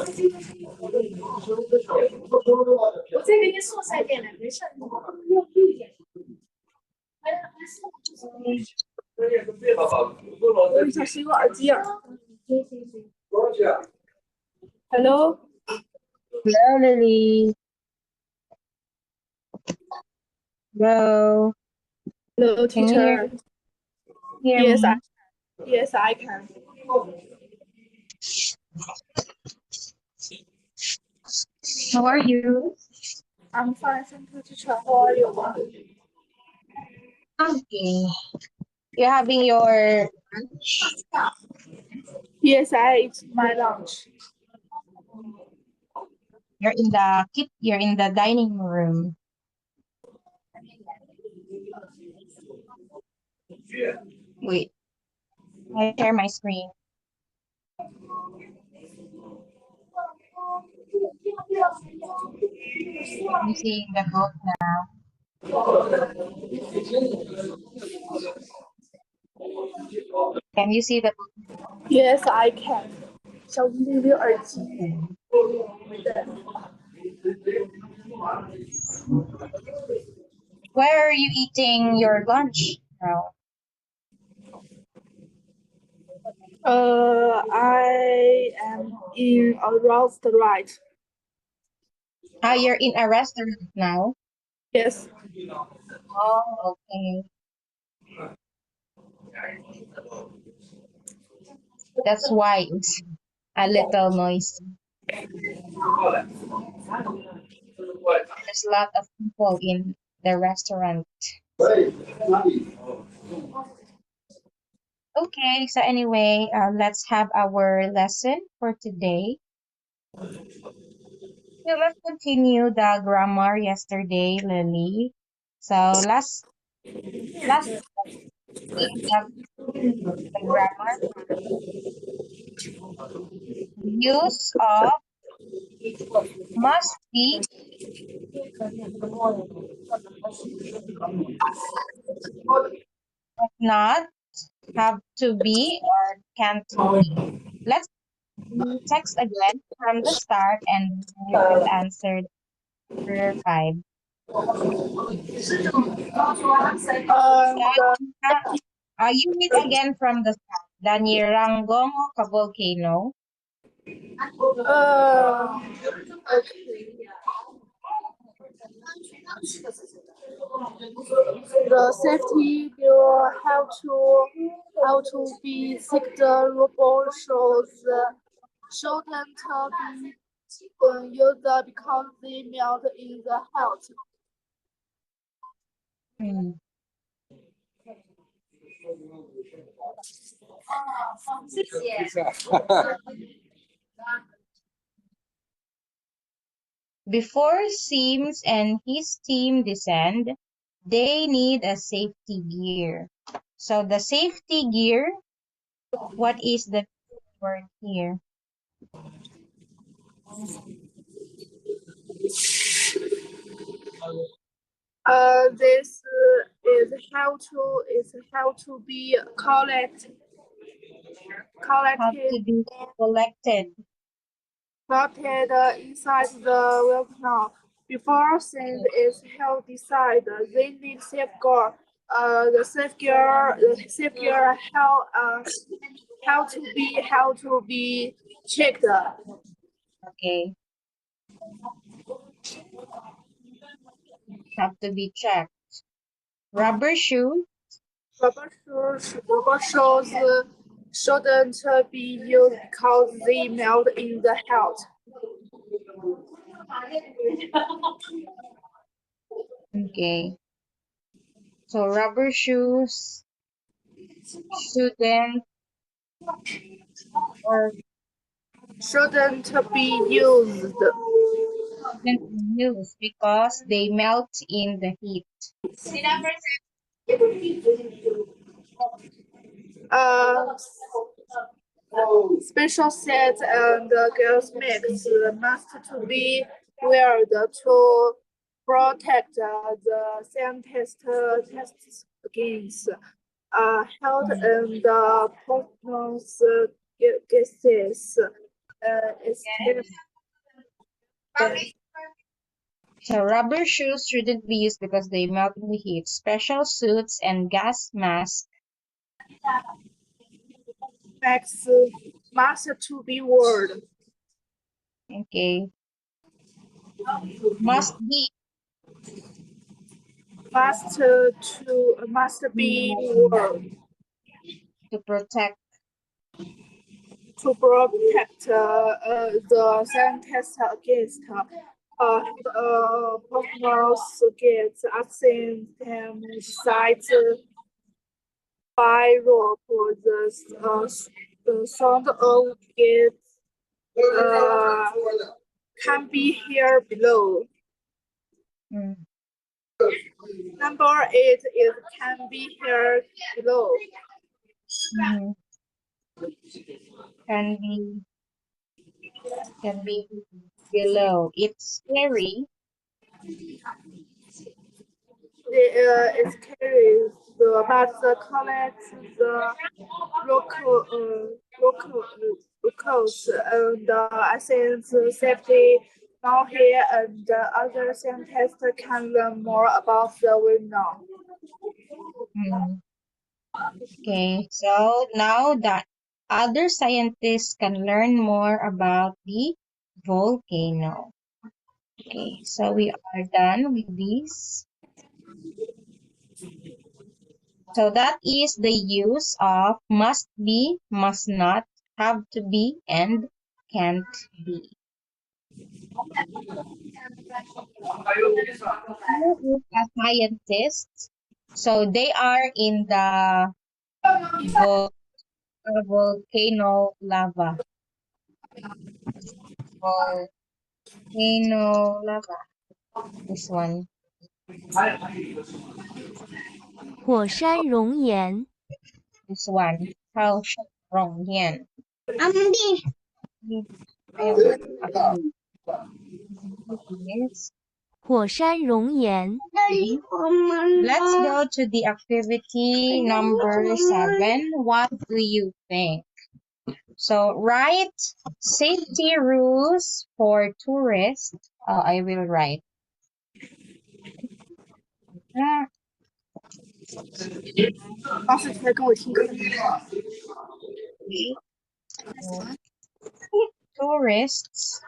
我再给你说3遍了，没事。我想是一个耳机啊。Hello. Hello, Lily. Hello. Hello, Can you teacher. hear Yes, me? yes, I can. How are you? I'm fine, thank you, teacher. How are you? Okay. You're having your lunch? Yes, I ate my lunch. You're in the dining room. Wait. I share my screen. I'm seeing the book now. Can you see the book? Yes, I can. 小鱼溜溜耳机。Where are you eating your lunch now? I am in a restaurant. You're in a restaurant now? Yes. Oh, okay. That's why it's a little noisy. There's a lot of people in the restaurant. Okay, so anyway, let's have our lesson for today. So let's continue the grammar yesterday, Lily. So last week we have the grammar use of must be, but not, have to be, or can't be. Let's text again from the start and we will answer number 5. You read again from the start. The Nirangongo volcano. The safety bureau how to be sick the robot shouldn't be used because they melt in the health. Before Sims and his team descend, they need a safety gear. So the safety gear, what is the word here? This is how to be Have to be collected. inside the volcano. Before things is held inside, they need safeguard. The safeguard how to be checked. Okay. Have to be checked. Rubber shoes. Rubber shoes shouldn't be used because they melt in the heat. Okay. So rubber shoes shouldn't be used. Because they melt in the heat. Special sets and gas masks must to be weared to protect the scientists tests against health and poisonous gases escape. So rubber shoes shouldn't be used because they melt in the heat. Special suits and gas masks. Must to be worn. Okay. Must be. Must be worn To protect. to protect the scientists against partners against accident sites by rope. The sound of it uh, can be here below. Mm. Number 8 is can be here below. Mhm. Can be below. It's scary. It carries but the collects the locals and assays safety. Now here and other scientists can learn more about the window. Mm. Okay, so now that other scientists can learn more about the volcano. Okay, so we are done with this. So that is the use of must be, must not, have to be, and can't be. Who is a scientist? So they are in the volcano lava. Volcano lava. This one. 火山熔岩， This one. How wrong yan. Yes. 火山熔岩， Let's go to the activity number 7. What do you think? So write safety rules for tourists. I will write. Ah, 老师才跟我听课。 tourists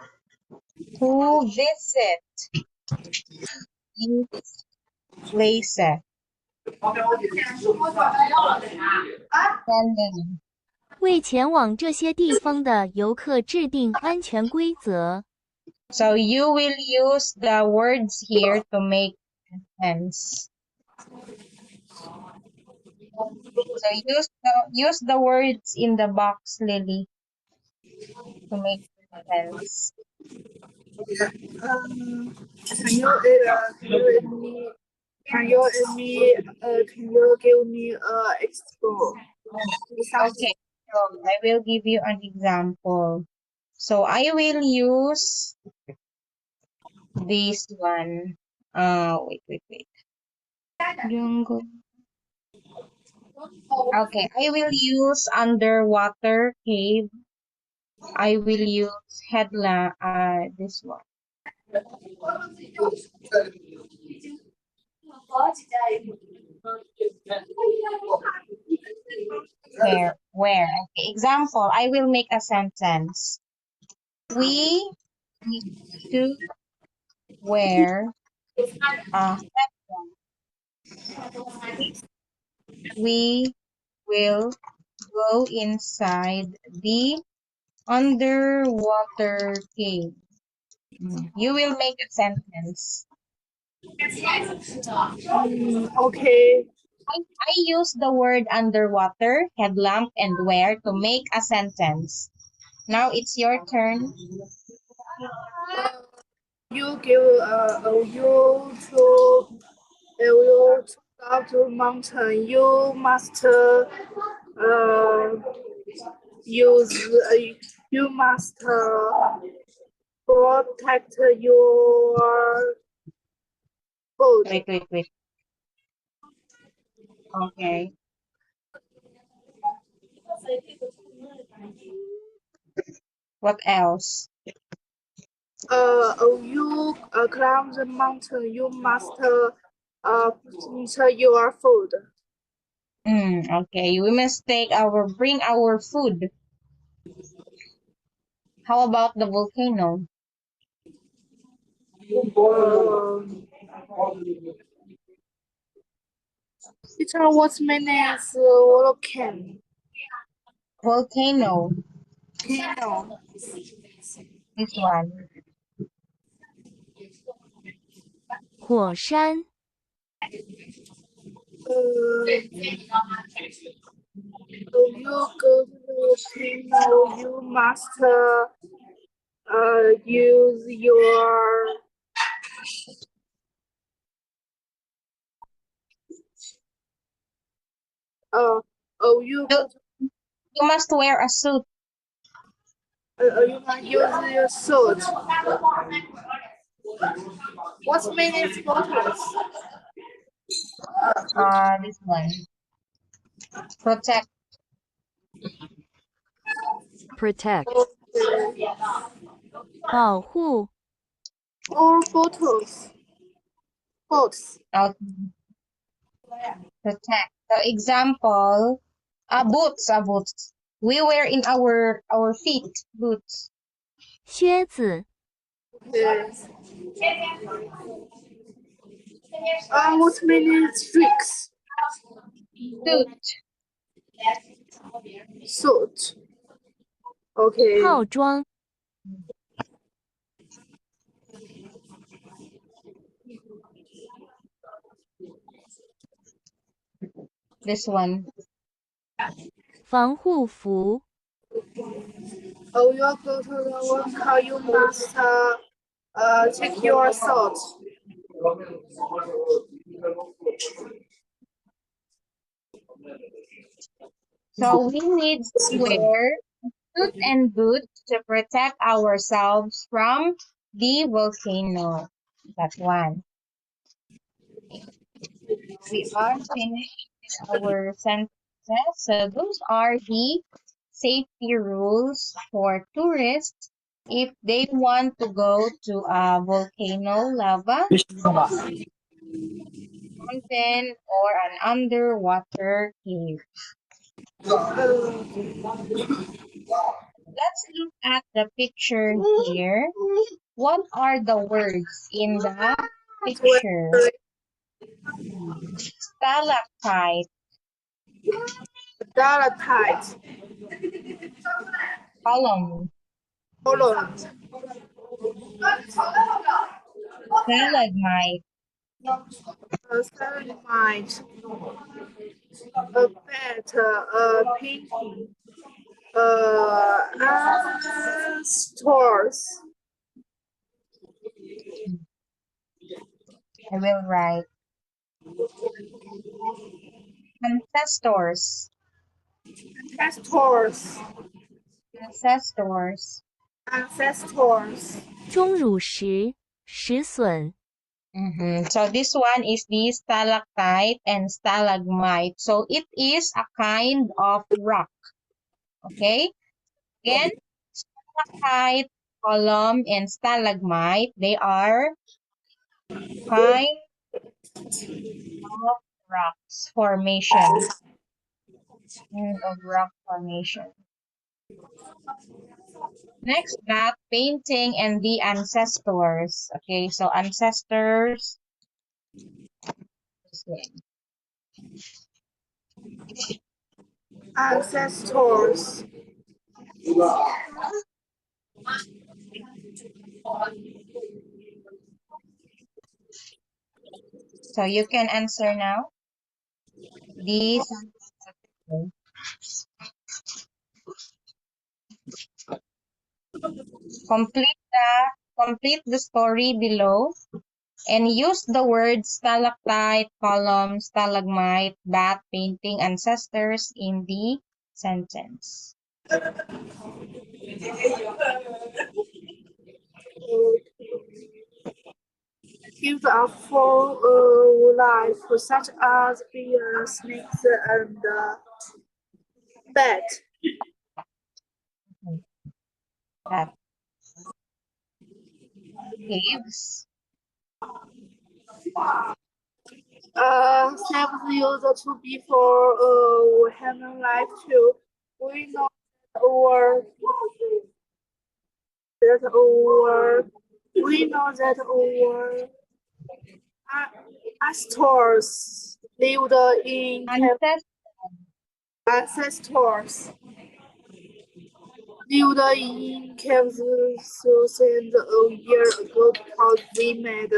to visit these places. Spending. 为前往这些地方的游客制定安全规则。 So you will use the words here to make sense. So use the words in the box, Lily, to make sense. Can you give me example? Okay, so I will give you an example. So I will use this one. Wait. Jungle. Okay, I will use underwater cave. I will use headlamp. This one. Where? Okay, example, I will make a sentence. We need to wear a headlamp. We will go inside the underwater cave. You will make a sentence. Okay. I use the word underwater, headlamp, and where to make a sentence. Now it's your turn. You give you to up to mountain. You must use you must protect your food. Wait. Okay. What else? You climb the mountain, you must eat your food. Okay, we must bring our food. How about the volcano? Teacher, what means volcano? Volcano. Volcano. This one. 火山、 You go to the volcano, you must use your you You, you must wear a suit. you can use your suit. What means photos? This one. Protect. protect 保护 Or photos. Photos. Protect. So example, boots. We wear in our feet boots. 靴子、 What means tricks? Suit. Suit. Okay. 套装、 This one. 防护服、 You go to the workout, you must check your suit. So we need to wear suit and boots to protect ourselves from the volcano. That one. We are finished with our sentences. So those are the safety rules for tourists if they want to go to a volcano, lava, mountain, or an underwater cave. Let's look at the picture here. What are the words in the picture? Stalactite, Stalactite. column, Column. stalagmite, Stalagmite. A bat. A painting. Stores. I will write. Ancestors, Ancestors. ancestors. Ancestors. 钟乳石、石笋、 So this one is the stalactite and stalagmite. So it is a kind of rock. Okay? Again, stalactite, column, and stalagmite, they are kind of rocks formation. Kind of rock formation. Next, that painting and the ancestors. Okay, so ancestors. This way. Ancestors. So you can answer now. These. Complete the story below and use the words stalactite, column, stalagmite, bat, painting, ancestors in the sentence. Give a full life, such as bears, snakes, and bat. That caves. Steps used to be for human life too. We know that our ancestors lived in Ancestors. ancestors lived in caves thousands of years ago because they made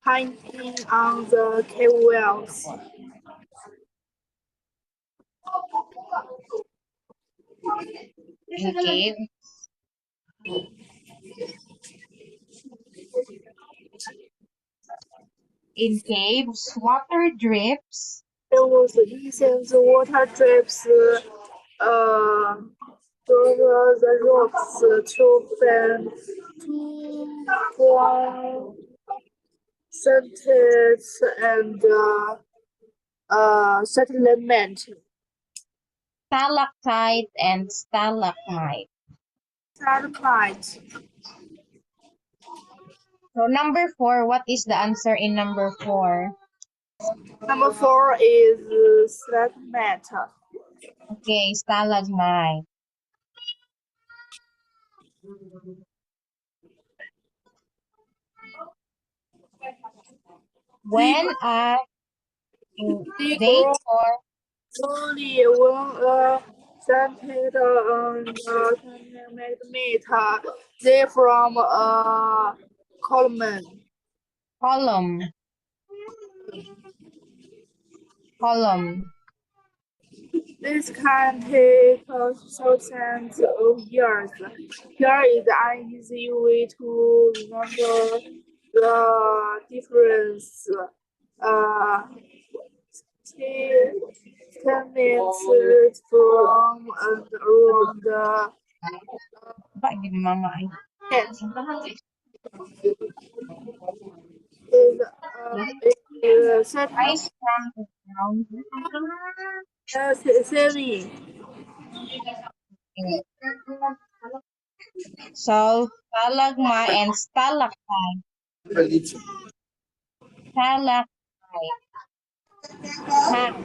painting on the cave walls. In cave. In caves, water drips. There was incense water drips through the rocks to form sentence and settlement. Stalactite and stalagmite. Stalagmite. So number 4, what is the answer in number 4? Number 4 is stalagmite. Okay, stalagmite. When a They date grow or slowly when a centimeter and centimeter they from a column. column. Column. This can take thousands of years. Here is an easy way to remember the difference. Uh, Statements from and around the Ba, hindi ni mama ay. head is I setting stand down. saving. So, stalagma and stalactite. Stalactite. Ha.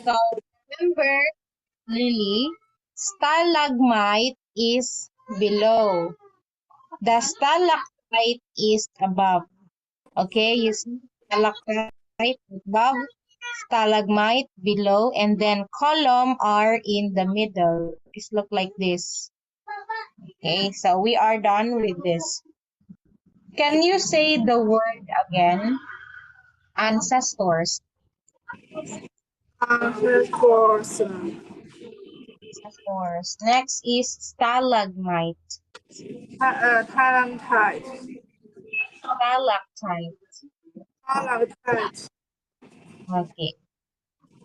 So, remember, Lily, stalagmite is below. The stalactite is above. Okay, you see stalactite above, stalagmite below, and then column are in the middle. It look like this. Okay, so we are done with this. Can you say the word again? Ancestors. Ancestors. Ancestors. Next is stalagmite. Talentite. Stalactite. Talentite. Okay.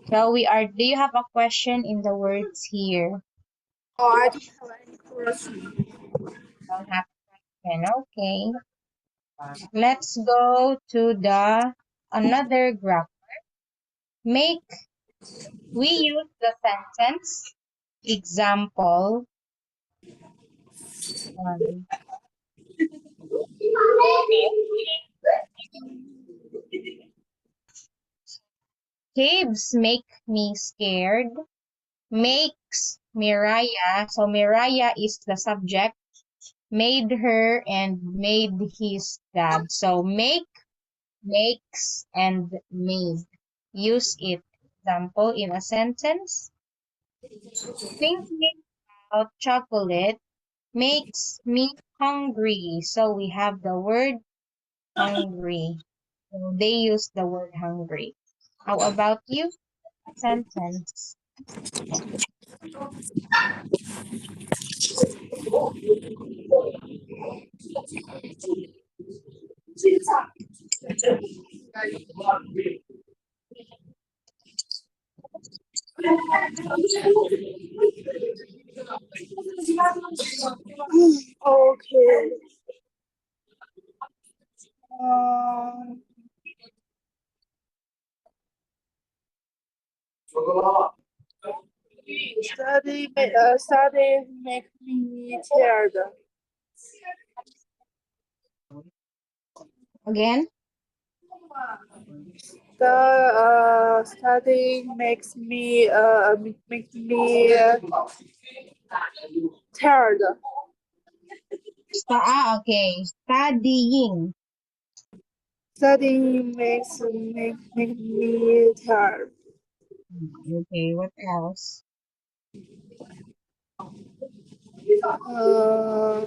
So we are, do you have a question in the words here? Oh, I don't have any question. Don't have a question. Okay. Let's go to the another grammar. Make, we use the sentence example. Caves make me scared. Makes Miraya. So Miraya is the subject. Made her and made his dad. So make, makes, and made. Use it. Example in a sentence. Thinking about chocolate makes me hungry. So we have the word hungry. So they use the word hungry. How about you? Sentence. Okay. Um, study make me tired. Again? The studying makes me tired. Okay. Studying. Studying make me tired. Okay, what else? Uh,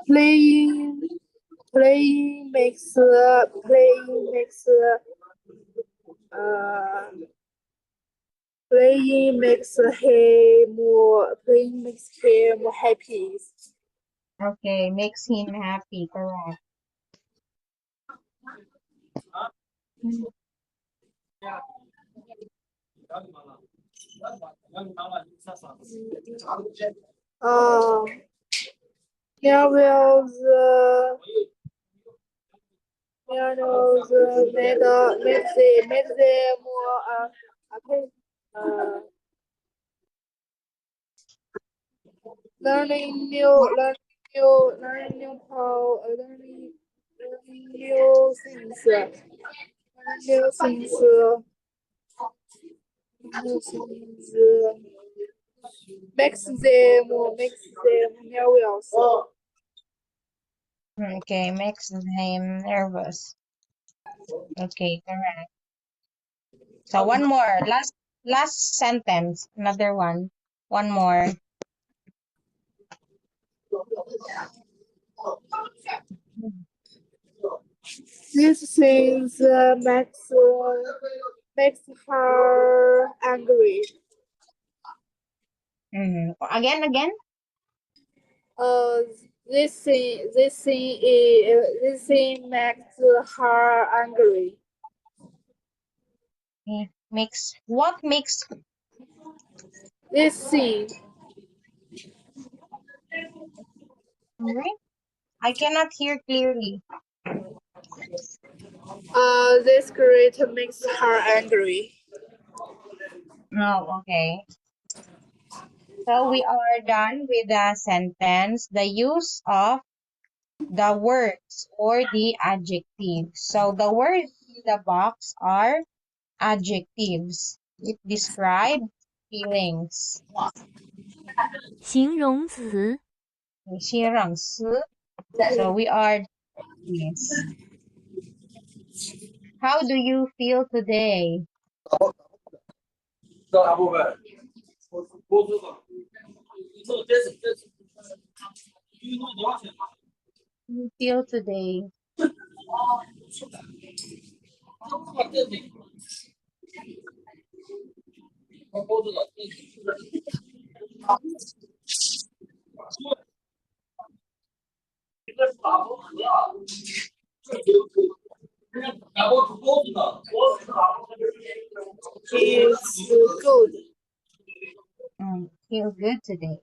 playing makes uh playing makes him happy. Okay, makes him happy, correct. Uh, there will made them okay, uh, learning new things, new things, new things makes them nervous. Okay, makes him nervous. Okay, correct. So one more. Last sentence. Another one. One more. These things makes her angry. Again. Uh, this thing makes her angry. What makes This thing, right? I cannot hear clearly. this great makes her angry. Oh, okay. So we are done with the sentence, the use of the words or the adjectives. So the words in the box are adjectives. It describes feelings. 形容词 形容词. So we are yes. How do you feel today? You feel today? It's good. Feel good today.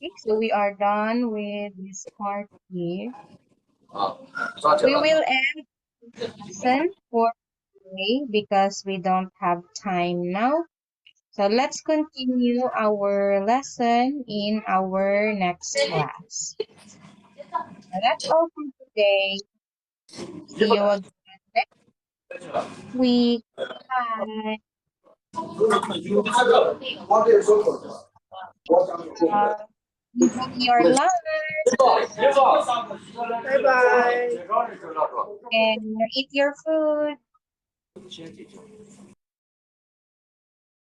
Okay, so we are done with this part here. We will end the lesson for today because we don't have time now. So let's continue our lesson in our next class. So that's all for today. See you again next week. Bye. Enjoy your lunch Bye bye. and eat your food.